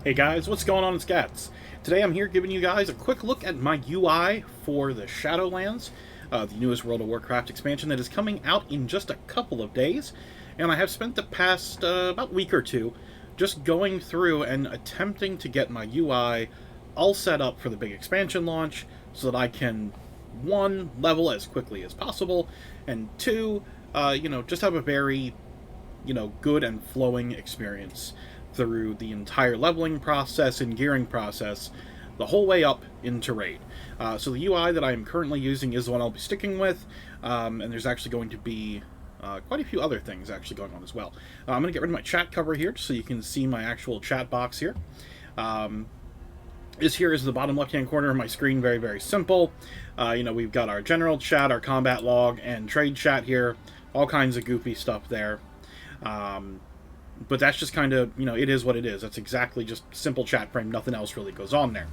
Hey guys, what's going on? It's Gats. Today I'm here giving you guys a quick look at my UI for the Shadowlands, the newest World of Warcraft expansion that is coming out in just a couple of days. And I have spent the past about week or two just going through and attempting to get my UI all set up for the big expansion launch so that I can, one, level as quickly as possible, and two, just have a very, good and flowing experience through the entire leveling process and gearing process, the whole way up into Raid. So the UI that I am currently using is the one I'll be sticking with, and there's actually going to be quite a few other things actually going on as well. I'm going to get rid of my chat cover here so you can see my actual chat box here. This here is the bottom left-hand corner of my screen, very, very simple. We've got our general chat, our combat log, and trade chat here. All kinds of goofy stuff there. But that's just kind of, it is what it is. That's exactly just simple chat frame. Nothing else really goes on there.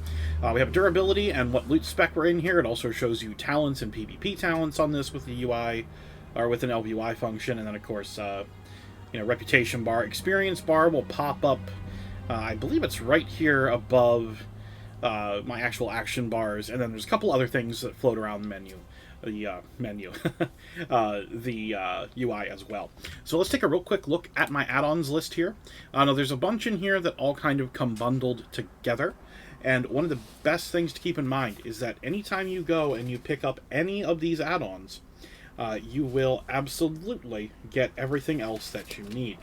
We have durability and what loot spec we're in here. It also shows you talents and PvP talents on this with the UI, or with an ElvUI function. And then, of course, reputation bar. Experience bar will pop up. I believe it's right here above my actual action bars. And then there's a couple other things that float around the menu. The UI as well. So let's take a real quick look at my add-ons list here. Now there's a bunch in here that all kind of come bundled together, and one of the best things to keep in mind is that anytime you go and you pick up any of these add-ons, you will absolutely get everything else that you need.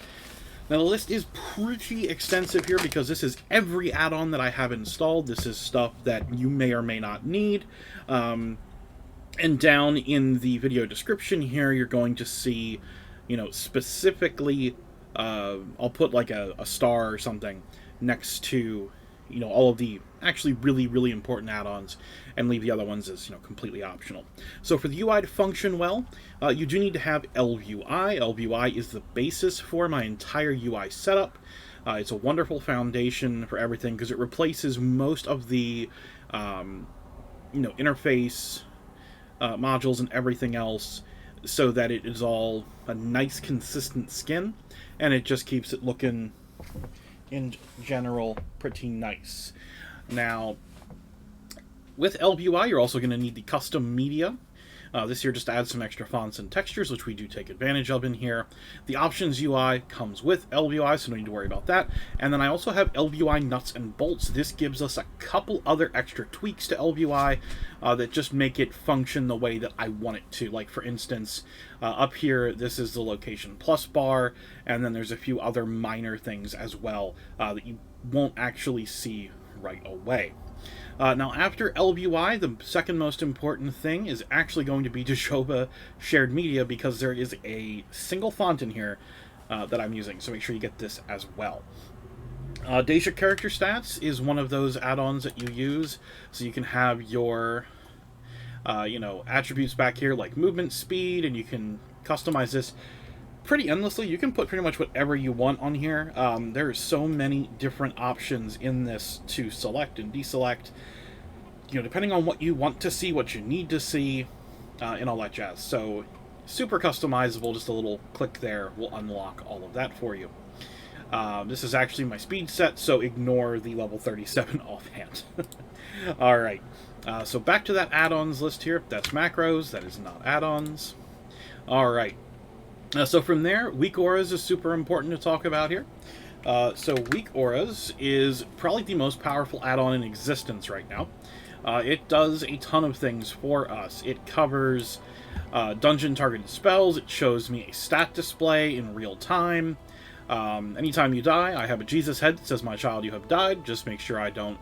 Now the list is pretty extensive here because this is every add-on that I have installed. This is stuff that you may or may not need. And down in the video description here, you're going to see, specifically, I'll put like a star or something next to, all of the actually really, really important add-ons, and leave the other ones as, completely optional. So for the UI to function well, you do need to have ElvUI. ElvUI is the basis for my entire UI setup. It's a wonderful foundation for everything because it replaces most of the, interface modules and everything else, so that it is all a nice consistent skin, and it just keeps it looking in general pretty nice. Now with ElvUI you're also going to need the custom media. This here just adds some extra fonts and textures, which we do take advantage of in here. The options UI comes with ElvUI, so no need to worry about that. And then I also have ElvUI Nuts&Bolts. This gives us a couple other extra tweaks to ElvUI that just make it function the way that I want it to. Like, for instance, up here, this is the location plus bar, and then there's a few other minor things as well that you won't actually see right away. Now, after ElvUI, the second most important thing is actually going to be DejaCharacterStats shared media, because there is a single font in here that I'm using, so make sure you get this as well. DejaCharacterStats is one of those add-ons that you use, so you can have your, attributes back here, like movement speed, and you can customize this pretty endlessly. You can put pretty much whatever you want on here. There are so many different options in this to select and deselect, depending on what you want to see, what you need to see, and all that jazz. So super customizable. Just a little click there will unlock all of that for you. This is actually my speed set, so ignore the level 37 offhand. Alright, so back to that add-ons list here. That's macros, that is not add-ons. Alright. So from there, weak auras is super important to talk about here. So weak auras is probably the most powerful add-on in existence right now. It does a ton of things for us. It covers dungeon targeted spells. It shows me a stat display in real time. Anytime you die, I have a Jesus head that says, "My child, you have died." Just make sure I don't,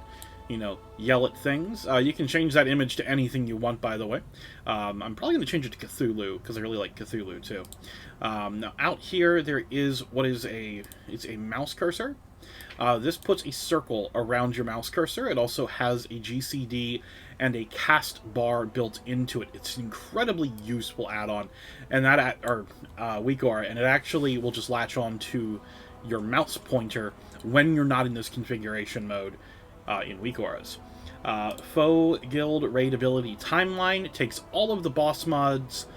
yell at things. You can change that image to anything you want, by the way. I'm probably going to change it to Cthulhu, because I really like Cthulhu, too. Now, out here, there is what is it's a mouse cursor. This puts a circle around your mouse cursor. It also has a GCD and a cast bar built into it. It's an incredibly useful add-on, and weak aura, and it actually will just latch on to your mouse pointer when you're not in this configuration mode in weak auras. Foe Guild Raid Ability Timeline takes all of the boss mods,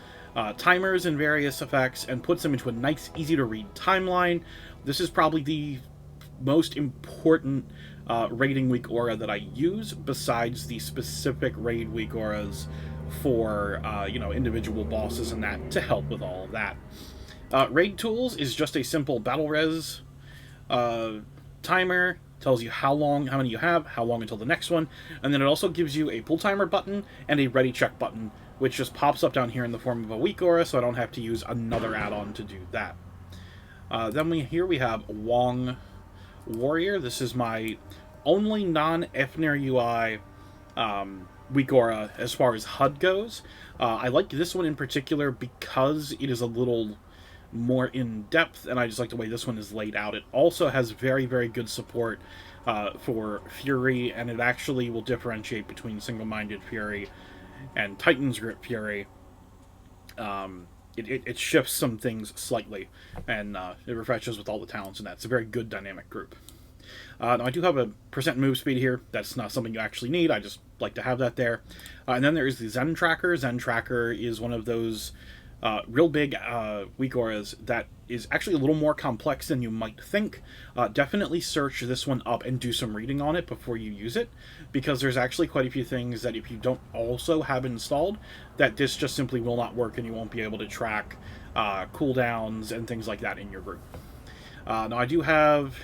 timers, and various effects and puts them into a nice, easy-to-read timeline. This is probably the most important raiding week aura that I use, besides the specific raid week auras for you know, individual bosses and that, to help with all of that. Raid tools is just a simple battle res timer. Tells you how many you have, how long until the next one, and then it also gives you a pull timer button and a ready check button, which just pops up down here in the form of a weak aura, so I don't have to use another add-on to do that. Then here we have Wong Warrior. This is my only non-Efner UI weak aura as far as HUD goes. I like this one in particular because it is a little more in depth, and I just like the way this one is laid out. It also has very, very good support for Fury, and it actually will differentiate between single-minded Fury and Titan's Grip Fury. It shifts some things slightly, and it refreshes with all the talents in that. It's a very good dynamic group. Now I do have a % move speed here. That's not something you actually need. I just like to have that there. And then there is the Zen Tracker. Zen Tracker is one of those real big weak auras that is actually a little more complex than you might think. Definitely search this one up and do some reading on it before you use it, because there's actually quite a few things that if you don't also have installed, that this just simply will not work, and you won't be able to track cooldowns and things like that in your group. Now I do have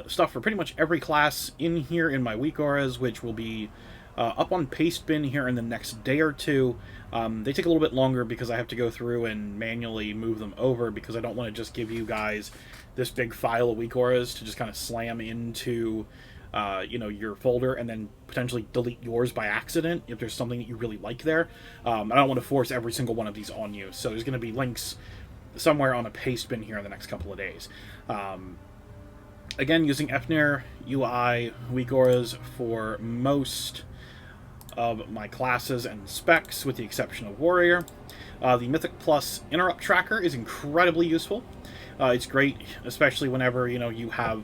stuff for pretty much every class in here in my weak auras, which will be up on Pastebin here in the next day or two. They take a little bit longer because I have to go through and manually move them over, because I don't want to just give you guys this big file of weak auras to just kind of slam into you know, your folder and then potentially delete yours by accident if there's something that you really like there. I don't want to force every single one of these on you, so there's going to be links somewhere on a Pastebin here in the next couple of days. Again, using Efner UI weak auras for most of my classes and specs, with the exception of Warrior. The Mythic Plus interrupt tracker is incredibly useful. It's great, especially whenever, you know, you have,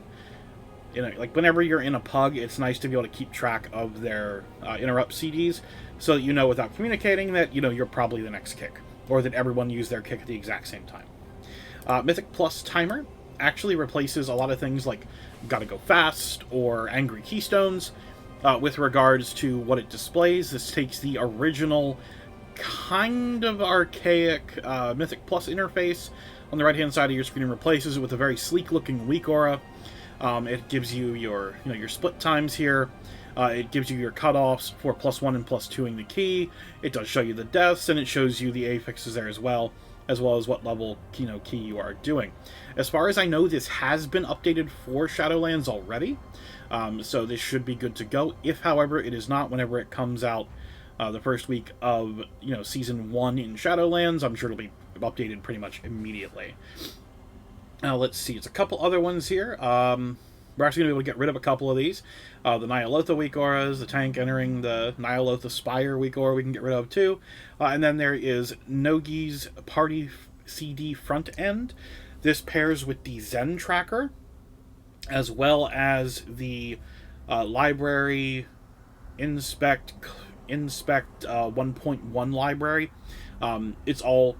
you know, like whenever you're in a pug, it's nice to be able to keep track of their interrupt CDs, so that you know without communicating that, you know, you're probably the next kick, or that everyone used their kick at the exact same time. Mythic Plus timer actually replaces a lot of things like Gotta Go Fast or Angry Keystones. With regards to what it displays, this takes the original kind of archaic Mythic Plus interface on the right-hand side of your screen and replaces it with a very sleek-looking weak aura. It gives you your, you know, your split times here. It gives you your cutoffs for +1 and +2ing the key. It does show you the deaths, and it shows you the affixes there as well as what level, you know, key you are doing. As far as I know, this has been updated for Shadowlands already, so this should be good to go. If, however, it is not, whenever it comes out the first week of, you know, Season 1 in Shadowlands, I'm sure it'll be updated pretty much immediately. Now, let's see. It's a couple other ones here. We're actually going to be able to get rid of a couple of these. The Nyalotha weak auras, the tank entering the Nyalotha Spire weak aura we can get rid of too. And then there is Nogi's Party CD front end. This pairs with the Zen Tracker, as well as the Library Inspect 1.1 library. It's all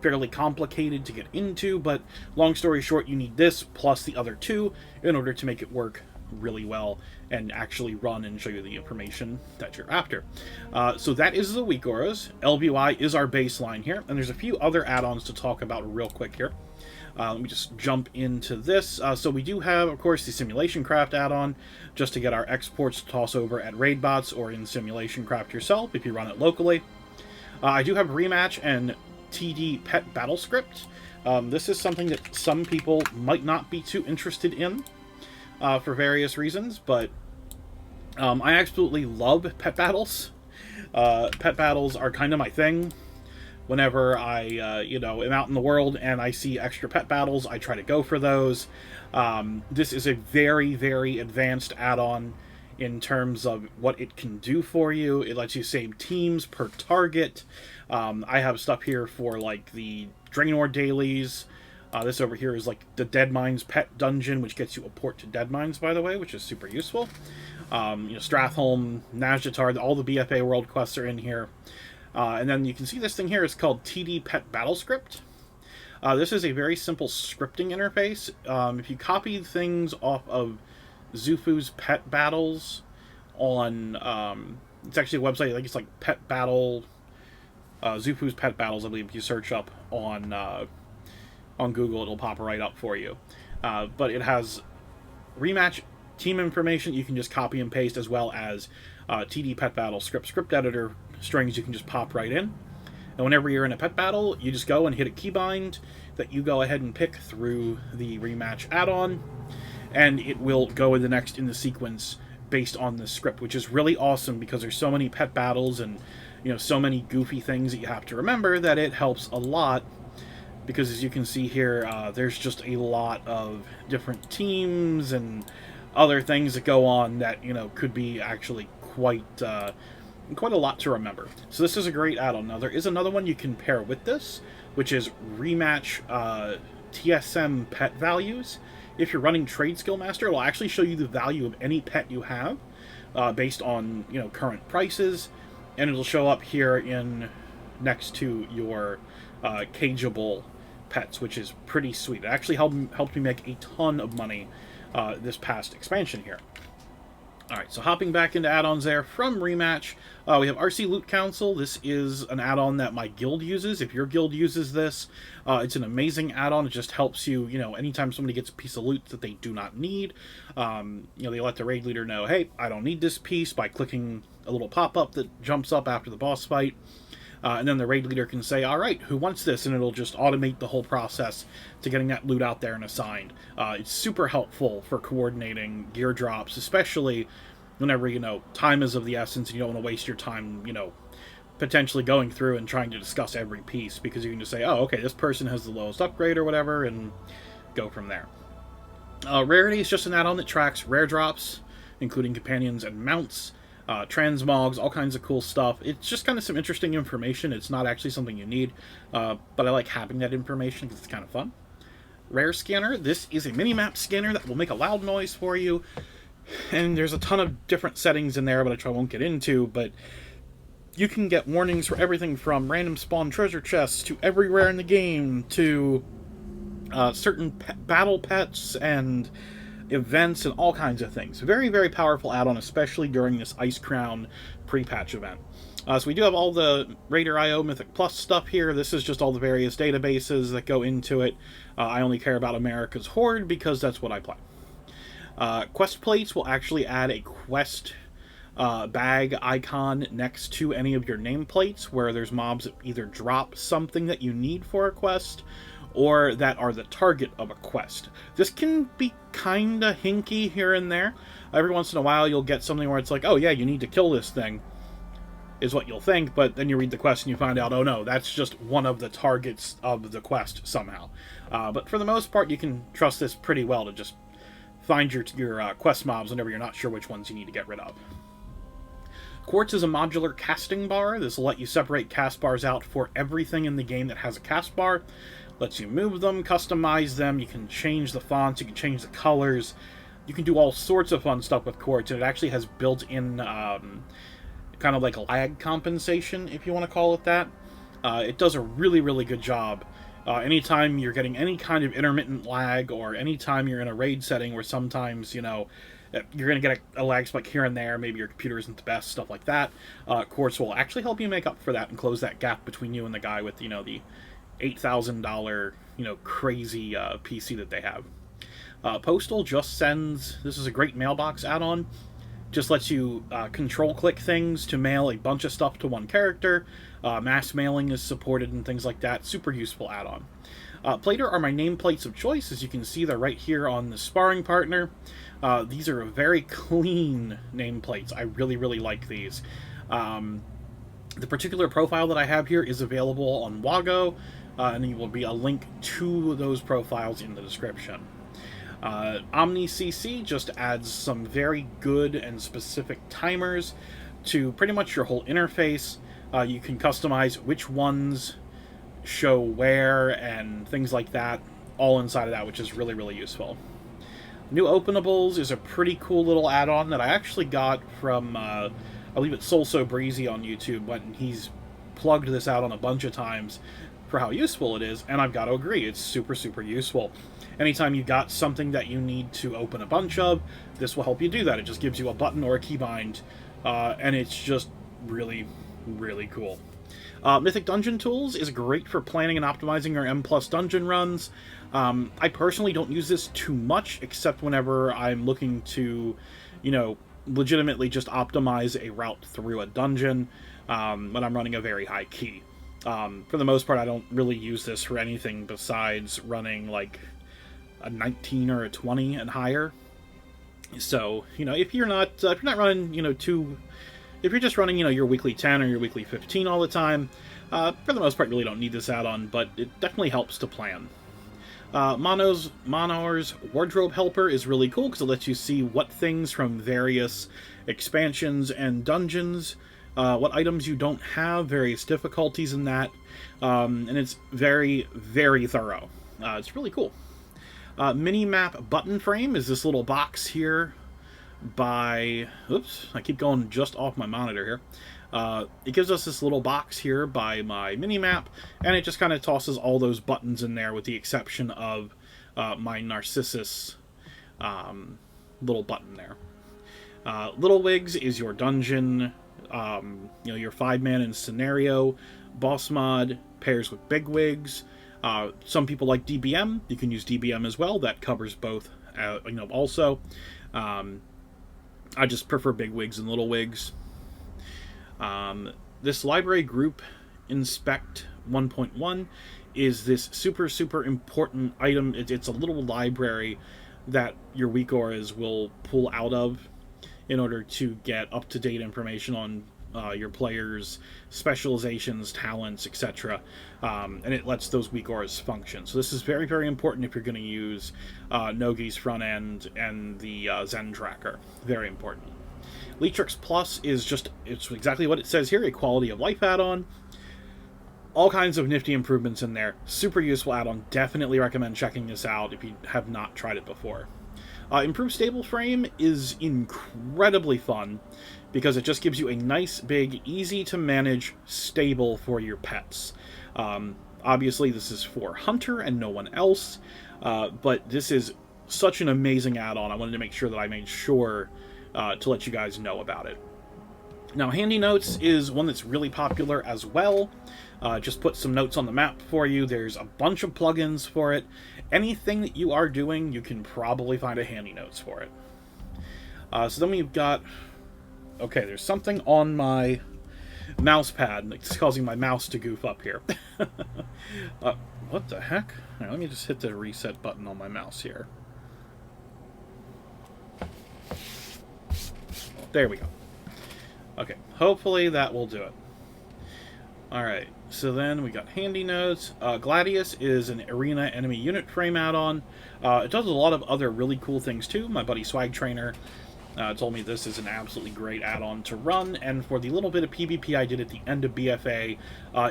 fairly complicated to get into, but long story short, you need this plus the other two in order to make it work really well and actually run and show you the information that you're after. So that is the weak auras. ElvUI is our baseline here, and there's a few other add-ons to talk about real quick here. Let me just jump into this. So we do have, of course, the SimulationCraft add-on, just to get our exports to toss over at RaidBots or in SimulationCraft yourself if you run it locally. I do have Rematch and TdBattlePetScript. This is something that some people might not be too interested in for various reasons, but I absolutely love pet battles. Pet battles are kind of my thing. Whenever I, you know, am out in the world and I see extra pet battles, I try to go for those. This is a very, very advanced add-on in terms of what it can do for you. It lets you save teams per target. I have stuff here for, like, the Draenor dailies. This over here is, like, the Deadmines pet dungeon, which gets you a port to Deadmines, by the way, which is super useful. You know, Stratholme, Nazjatar, all the BFA world quests are in here. And then you can see this thing here is called TdBattlePetScript. This is a very simple scripting interface. If you copy things off of Xufu's Pet Battles on, it's actually a website, I think it's like Pet Battle, Xufu's Pet Battles, I believe. If you search up on Google, it'll pop right up for you. But it has Rematch team information you can just copy and paste, as well as TdBattlePetScript script editor strings you can just pop right in. And whenever you're in a pet battle, you just go and hit a keybind that you go ahead and pick through the Rematch add-on, and it will go in the sequence based on the script, which is really awesome because there's so many pet battles and so many goofy things that you have to remember that it helps a lot. Because as you can see here, there's just a lot of different teams and other things that go on that could be actually quite a lot to remember. So this is a great add-on. Now there is another one you can pair with this, which is Rematch TSM pet values. If you're running Tradeskill Master, it will actually show you the value of any pet you have based on current prices, and it'll show up here next to your cageable pets, which is pretty sweet. It actually helped me make a ton of money this past expansion here. Alright, so hopping back into add-ons there from Rematch, we have RCLootCouncil. This is an add-on that my guild uses. If your guild uses this, it's an amazing add-on. It just helps you, anytime somebody gets a piece of loot that they do not need, they let the raid leader know, hey, I don't need this piece, by clicking a little pop-up that jumps up after the boss fight. And then the raid leader can say, all right, who wants this? And it'll just automate the whole process to getting that loot out there and assigned. It's super helpful for coordinating gear drops, especially whenever, time is of the essence and you don't want to waste your time, potentially going through and trying to discuss every piece, because you can just say, oh, okay, this person has the lowest upgrade or whatever, and go from there. Rarity is just an add-on that tracks rare drops, including companions and mounts. Transmogs, all kinds of cool stuff. It's just kind of some interesting information. It's not actually something you need, but I like having that information because it's kind of fun. RareScanner, this is a Minimap scanner that will make a loud noise for you, and there's a ton of different settings in there, but I won't get into, but you can get warnings for everything from random spawn treasure chests to every rare in the game to certain battle pets and events and all kinds of things. Very, very powerful add-on, especially during this Ice Crown pre-patch event. So we do have all the Raider.io Mythic Plus stuff here. This is just all the various databases that go into it. I only care about America's Horde because that's what I play. Questplates will actually add a quest bag icon next to any of your nameplates where there's mobs that either drop something that you need for a quest or that are the target of a quest. This can be kinda hinky here and there. Every once in a while you'll get something where it's like, oh yeah, you need to kill this thing, is what you'll think, but then you read the quest and you find out, oh no, that's just one of the targets of the quest somehow. But for the most part, you can trust this pretty well to just find your quest mobs whenever you're not sure which ones you need to get rid of. Quartz is a modular casting bar. This will let you separate cast bars out for everything in the game that has a cast bar. Lets you move them, customize them, you can change the fonts, you can change the colors, you can do all sorts of fun stuff with Quartz, and it actually has built-in kind of like lag compensation, if you want to call it that. It does a really, really good job. Anytime you're getting any kind of intermittent lag, or anytime you're in a raid setting where sometimes, you're going to get a lag spike here and there, maybe your computer isn't the best, stuff like that, Quartz will actually help you make up for that and close that gap between you and the guy with, the $8,000, crazy PC that they have. Postal just sends, this is a great mailbox add-on, just lets you control-click things to mail a bunch of stuff to one character. Mass mailing is supported and things like that. Super useful add-on. Plater are my nameplates of choice. As you can see, they're right here on the sparring partner. These are very clean nameplates. I really, really like these. The particular profile that I have here is available on Wago, and there will be a link to those profiles in the description. OmniCC just adds some very good and specific timers to pretty much your whole interface. You can customize which ones show where and things like that, all inside of that, which is really, really useful. New Openables is a pretty cool little add-on that I actually got from, I believe it's Soul So Breezy on YouTube, when he's plugged this out on a bunch of times. for how useful it is, and I've got to agree, it's super, super useful. Anytime you got something that you need to open a bunch of, this will help you do that. It just gives you a button or a keybind, and it's just really, really cool. Mythic Dungeon Tools is great for planning and optimizing your M+ dungeon runs. I personally don't use this too much, except whenever I'm looking to, you know, legitimately just optimize a route through a dungeon when I'm running a very high key. For the most part, I don't really use this for anything besides running, like, a 19 or a 20 and higher. So, you know, if you're not running, you know, if you're just running, you know, your weekly 10 or your weekly 15 all the time, for the most part, you really don't need this add-on, but it definitely helps to plan. mOnAr's Wardrobe Helper is really cool because it lets you see what things from various expansions and dungeons, what items you don't have, various difficulties in that, and it's very, very thorough. It's really cool. Minimap Button Frame is this little box here by... Oops, I keep going just off my monitor here. It gives us this little box here by my Minimap, and it just kind of tosses all those buttons in there with the exception of my Narcissus little button there. Littlewigs is your dungeon, you know, your 5-man in scenario boss mod, pairs with Bigwigs. Some people like DBM. You can use DBM as well. That covers both, you know, also. I just prefer Bigwigs and Littlewigs. This library group inspect 1.1 is this super, super important item. It's a little library that your weak auras will pull out of in order to get up-to-date information on your players' specializations, talents, etc. And it lets those weak auras function. So this is very, very important if you're going to use Nogi's front end and the Zen tracker. Very important. Leatrix Plus is it's exactly what it says here, a quality of life add-on. All kinds of nifty improvements in there. Super useful add-on. Definitely recommend checking this out if you have not tried it before. Improved Stable Frame is incredibly fun because it just gives you a nice, big, easy-to-manage stable for your pets. Obviously, this is for Hunter and no one else, but this is such an amazing add-on. I wanted to make sure that I made sure to let you guys know about it. Now, Handynotes is one that's really popular as well. Just put some notes on the map for you. There's a bunch of plugins for it. Anything that you are doing, you can probably find a Handynotes for it. So then we've got... Okay, there's something on my mouse pad that's causing my mouse to goof up here. What the heck? All right, let me just hit the reset button on my mouse here. There we go. Okay, hopefully that will do it. Alright, so then we got Handynotes. Gladius is an arena enemy unit frame add-on. It does a lot of other really cool things too. My buddy Swag Trainer told me this is an absolutely great add-on to run, and for the little bit of PvP I did at the end of BFA,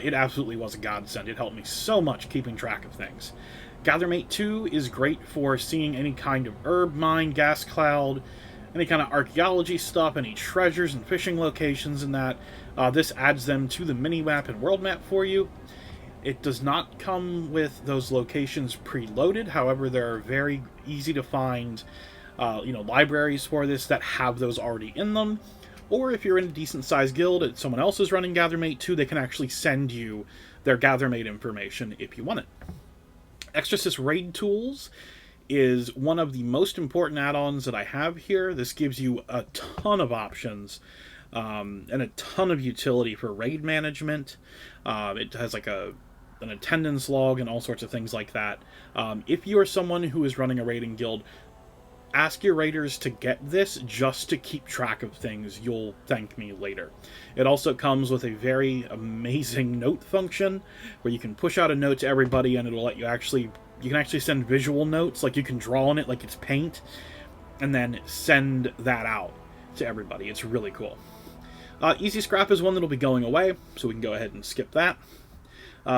it absolutely was a godsend. It helped me so much keeping track of things. Gathermate 2 is great for seeing any kind of herb mine, gas cloud, any kind of archaeology stuff, any treasures and fishing locations and that. This adds them to the mini-map and world map for you. It does not come with those locations preloaded, however, there are very easy to find libraries for this that have those already in them. Or if you're in a decent-sized guild and someone else is running Gathermate 2, they can actually send you their Gathermate information if you want it. Exorsus Raid Tools is one of the most important add-ons that I have here. This gives you a ton of options and a ton of utility for raid management. It has like an attendance log and all sorts of things like that. If you are someone who is running a raiding guild, ask your raiders to get this just to keep track of things. You'll thank me later. It also comes with a very amazing note function where you can push out a note to everybody and it'll let you you can actually send visual notes, like you can draw on it like it's paint, and then send that out to everybody. It's really cool. Easy Scrap is one that'll be going away, so we can go ahead and skip that.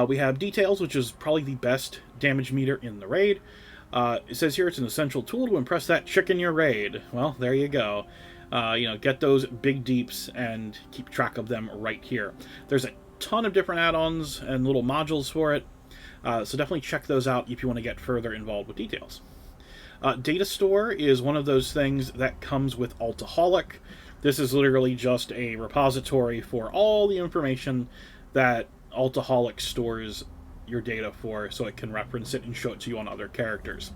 We have Details, which is probably the best damage meter in the raid. It says here it's an essential tool to impress that chick in your raid. Well, there you go. Get those big deeps and keep track of them right here. There's a ton of different add-ons and little modules for it. So definitely check those out if you want to get further involved with details. Data Store is one of those things that comes with Altoholic. This is literally just a repository for all the information that Altoholic stores your data for, so it can reference it and show it to you on other characters.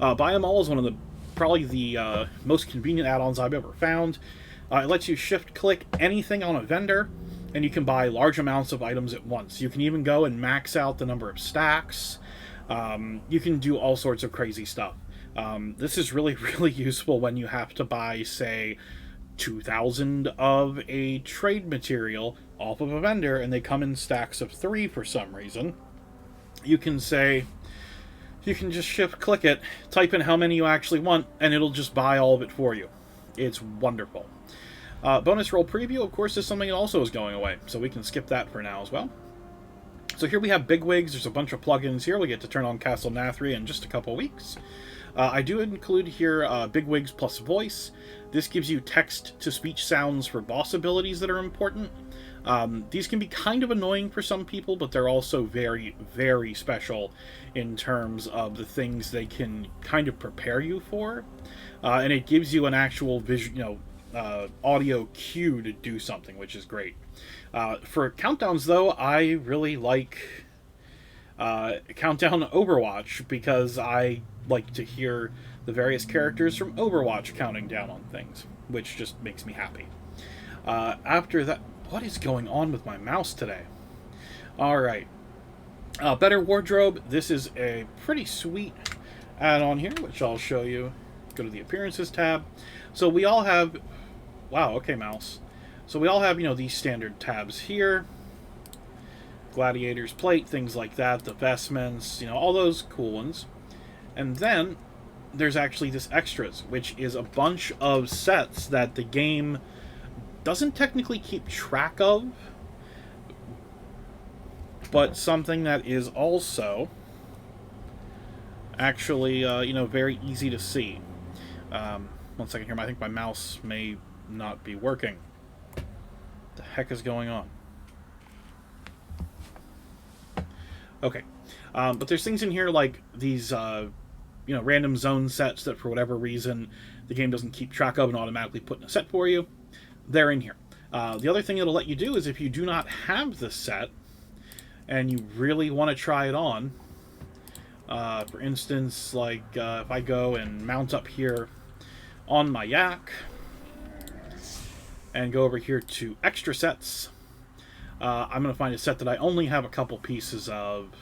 BuyEmAll is one of the probably the most convenient add-ons I've ever found. It lets you shift-click anything on a vendor, and you can buy large amounts of items at once. You can even go and max out the number of stacks. You can do all sorts of crazy stuff. This is really, really useful when you have to buy, say, 2,000 of a trade material off of a vendor, and they come in stacks of 3 for some reason. You can just shift-click it, type in how many you actually want, and it'll just buy all of it for you. It's wonderful. Bonus roll preview, of course, is something that also is going away, so we can skip that for now as well. So here we have Bigwigs. There's a bunch of plugins here. We get to turn on Castle Nathria in just a couple weeks. I do include here Bigwigs plus voice. This gives you text-to-speech sounds for boss abilities that are important. These can be kind of annoying for some people, but they're also very, very special in terms of the things they can kind of prepare you for. And it gives you an actual audio cue to do something, which is great. For countdowns, though, I really like Countdown Overwatch, because I like to hear the various characters from Overwatch counting down on things, which just makes me happy. After that, what is going on with my mouse today? Alright. Better Wardrobe. This is a pretty sweet add-on here, which I'll show you. Go to the Appearances tab. So we all have... Wow, okay, mouse. So we all have, these standard tabs here. Gladiator's plate, things like that, the vestments, all those cool ones. And then there's actually this extras, which is a bunch of sets that the game doesn't technically keep track of, but something that is also actually, very easy to see. One second here, I think my mouse may not be working. What the heck is going on? Okay. But there's things in here like these, random zone sets that for whatever reason the game doesn't keep track of and automatically put in a set for you. They're in here. The other thing it'll let you do is if you do not have the set and you really want to try it on, for instance, like if I go and mount up here on my yak and go over here to extra sets, I'm going to find a set that I only have a couple pieces of.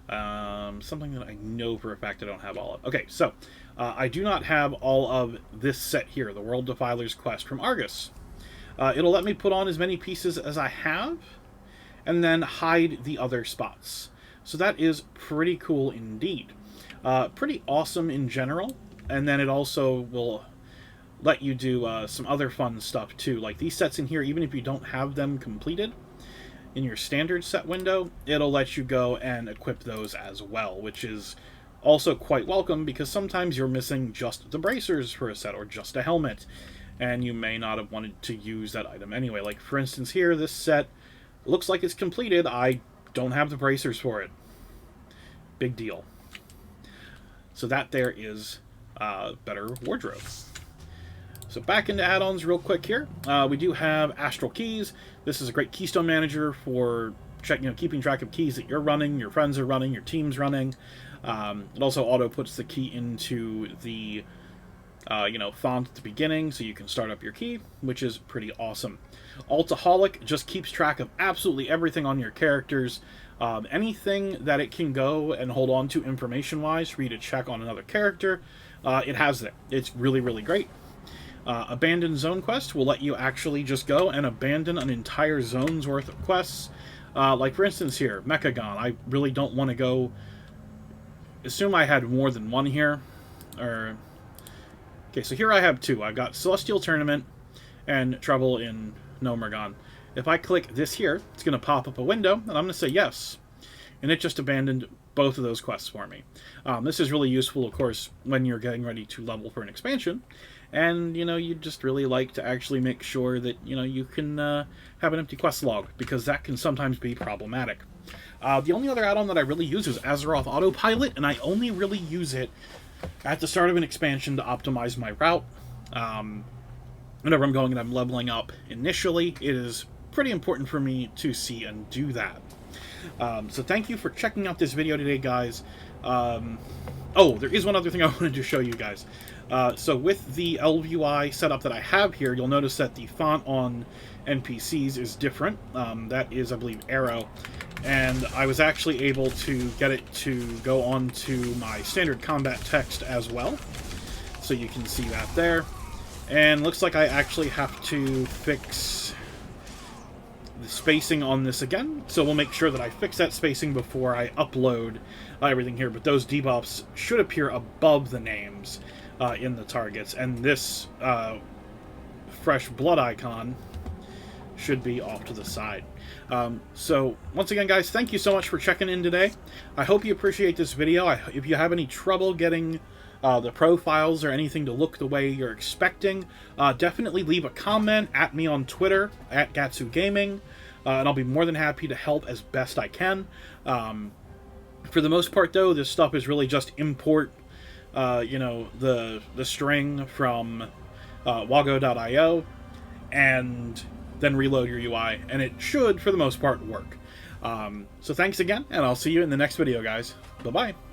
Something that I know for a fact I don't have all of. Okay, so I do not have all of this set here, the World Defiler's Quest from Argus. It'll let me put on as many pieces as I have, and then hide the other spots. So that is pretty cool indeed. Pretty awesome in general, and then it also will let you do some other fun stuff too. Like these sets in here, even if you don't have them completed in your standard set window, it'll let you go and equip those as well, which is also quite welcome, because sometimes you're missing just the bracers for a set or just a helmet, and you may not have wanted to use that item anyway. Like for instance here, this set looks like it's completed. I don't have the bracers for it. Big deal. So that there is Better Wardrobe. So back into add-ons real quick here. We do have Astral Keys. This is a great keystone manager for keeping track of keys that you're running, your friends are running, your team's running. It also auto puts the key into the font at the beginning, so you can start up your key, which is pretty awesome. Altoholic just keeps track of absolutely everything on your characters. Anything that it can go and hold on to information-wise for you to check on another character, it has there. It's really, really great. Abandoned Zone Quest will let you actually just go and abandon an entire zone's worth of quests. Like for instance here, Mechagon. I really don't want to go... Assume I had more than one here. Okay, so here I have two. I've got Celestial Tournament and Trouble in Nomergon. If I click this here, it's going to pop up a window, and I'm going to say yes. And it just abandoned both of those quests for me. This is really useful, of course, when you're getting ready to level for an expansion, and, you know, you'd just really like to actually make sure that, you know, you can have an empty quest log, because that can sometimes be problematic. The only other add-on that I really use is AzerothAutoPilot, and I only really use it at the start of an expansion to optimize my route. Whenever I'm going and I'm leveling up initially, it is pretty important for me to see and do that. So thank you for checking out this video today, guys. Oh, there is one other thing I wanted to show you guys. So with the ElvUI setup that I have here, you'll notice that the font on NPCs is different. That is, I believe, Arrow. And I was actually able to get it to go on to my standard combat text as well. So you can see that there. And looks like I actually have to fix the spacing on this again. So we'll make sure that I fix that spacing before I upload everything here. But those debuffs should appear above the names in the targets. And this fresh blood icon should be off to the side. So once again, guys, thank you so much for checking in today. I hope you appreciate this video. If you have any trouble getting the profiles or anything to look the way you're expecting, definitely leave a comment at me on Twitter at Gatsu Gaming, and I'll be more than happy to help as best I can. For the most part, though, this stuff is really just import you know, the string from wago.io and then reload your UI, and it should, for the most part, work. So thanks again, and I'll see you in the next video, guys. Bye-bye.